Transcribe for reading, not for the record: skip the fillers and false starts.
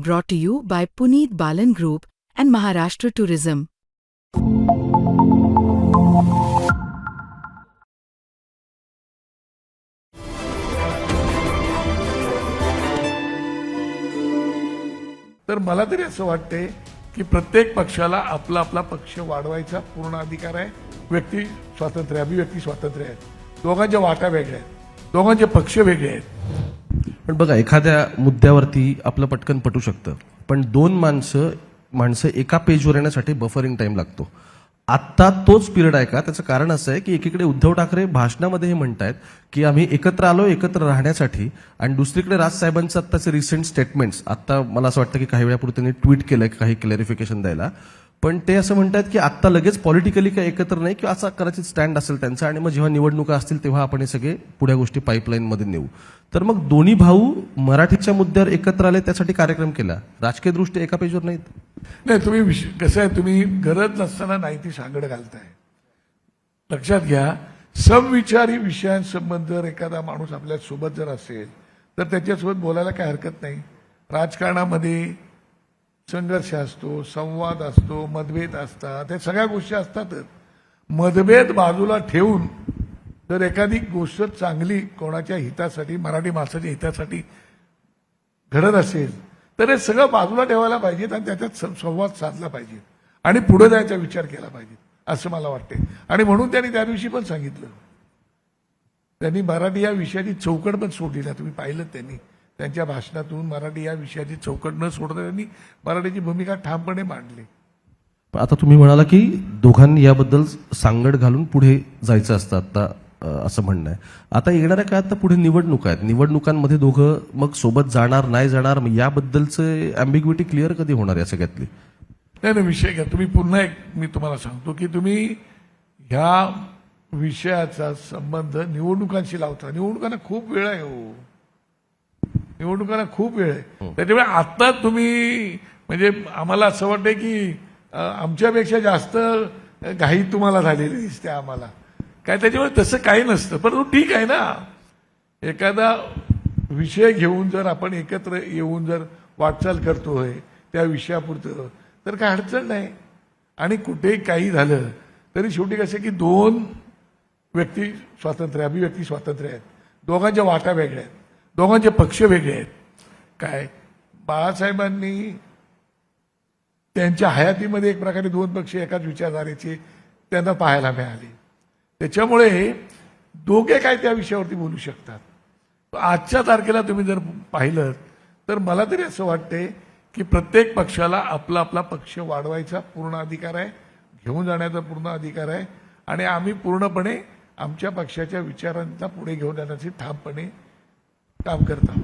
brought to you by Puneet Balan Group and Maharashtra Tourism. तर मला तरी असं वाटते की प्रत्येक पक्षाला आपला आपला पक्ष वाढवायचा पूर्ण अधिकार आहे. व्यक्ती स्वातंत्र्य, अभिव्यक्ती स्वातंत्र्य आहे. दोघांच्या वाटा वेगळ्या आहेत, दोघांचे पक्ष वेगळे आहेत. पण बघा, एखाद्या मुद्द्यावरती आपलं पटकन पटू शकतं, पण दोन माणसं एका पेजवर येण्यासाठी बफरिंग टाइम लागतो. आत्ता तोच पिरियड आहे का? त्याचं कारण असं आहे की एकीकडे उद्धव ठाकरे भाषणामध्ये हे म्हणतायत की आम्ही एकत्र आलो एकत्र राहण्यासाठी, आणि दुसरीकडे राजसाहेबांचं आत्ताचे रिसेंट स्टेटमेंट्स, आता मला असं वाटतं की काही वेळापूर्वी त्यांनी ट्विट केलंय काही क्लॅरिफिकेशन द्यायला, पण ते असं म्हणतात की आत्ता लगेच पॉलिटिकली काही एकत्र नाही, किंवा असा कदाचित स्टँड असेल त्यांचा, आणि मग जेव्हा निवडणुका असतील तेव्हा आपण हे सगळे पुढ्या गोष्टी पाईपलाईनमध्ये नेऊ. तर मग दोन्ही भाऊ मराठीच्या मुद्द्यावर एकत्र आले, त्यासाठी कार्यक्रम केला, राजकीय दृष्टी एका पेजवर नाहीत. नाही, तुम्ही कसं आहे, तुम्ही गरज नसताना नाही ती सांगड घालताय. लक्षात घ्या, समविचारी विषयांसंबंध जर एखादा माणूस आपल्या सोबत जर असेल तर त्याच्यासोबत बोलायला काही हरकत नाही. राजकारणामध्ये संघर्ष असतो, संवाद असतो, मतभेद असतात, त्या सगळ्या गोष्टी असतातच. मतभेद बाजूला ठेवून जर एखादी गोष्ट चांगली कोणाच्या हितासाठी, मराठी माणसाच्या हितासाठी घडत असेल तर हे सगळं बाजूला ठेवायला पाहिजेत आणि त्याच्यात संवाद साधला पाहिजे आणि पुढे जायचा विचार केला पाहिजे, असं मला वाटते. आणि म्हणून त्यांनी त्या दिवशी पण सांगितलं, त्यांनी मराठी या विषयाची चौकट पण सोडली ना. तुम्ही पाहिलं त्यांनी त्यांच्या भाषणातून मराठी या विषयाची चौकट न सोडता त्यांनी मराठीची भूमिका ठामपणे मांडली. पण आता तुम्ही म्हणाला की दोघांनी याबद्दल सांगड घालून पुढे जायचं असतं आता, असं म्हणणं आहे. आता येणाऱ्या काळात तर पुढे निवडणुका आहेत, निवडणुकांमध्ये दोघं मग सोबत जाणार नाही जाणार, मग याबद्दलचं अँबिग्युइटी क्लिअर कधी होणार या सगळ्यातली? नाही, विषय घ्या तुम्ही. पुन्हा एक मी तुम्हाला सांगतो की तुम्ही ह्या विषयाचा संबंध निवडणुकांशी लावता. निवडणुकांना खूप वेळ आहे हो, निवडणुकांना खूप वेळ आहे. त्याच्यामुळे आता तुम्ही म्हणजे आम्हाला असं वाटतंय की आमच्यापेक्षा जास्त घाई तुम्हाला झालेली दिसते आम्हाला. काय त्याच्यामुळे तसं काही नसतं. परंतु ठीक आहे ना, एखादा विषय घेऊन जर आपण एकत्र येऊन जर वाटचाल करतोय त्या विषयापुरतं तर काय अडचण नाही. आणि कुठेही काही झालं तरी शेवटी कसं की दोन व्यक्ती स्वातंत्र्य, अभिव्यक्ती स्वातंत्र्य आहेत, दोघांच्या वाटा वेगळ्या आहेत, दोघांचे पक्ष वेगळे आहेत. काय बाळासाहेबांनी त्यांच्या हयातीमध्ये एक प्रकारे दोन पक्ष एकाच विचारधारेचे त्यांना पाहायला मिळाले. त्याच्यामुळे दोघे काय त्या विषयावरती बोलू शकतात. आजच्या तारखेला तुम्ही जर पाहिलं तर मला तरी असं वाटते की प्रत्येक पक्षाला आपला आपला पक्ष वाढवायचा पूर्ण अधिकार आहे, घेऊन जाण्याचा पूर्ण अधिकार आहे, आणि आम्ही पूर्णपणे आमच्या पक्षाच्या विचारांना पुढे घेऊन जाण्यासाठी ठामपणे काम करतात.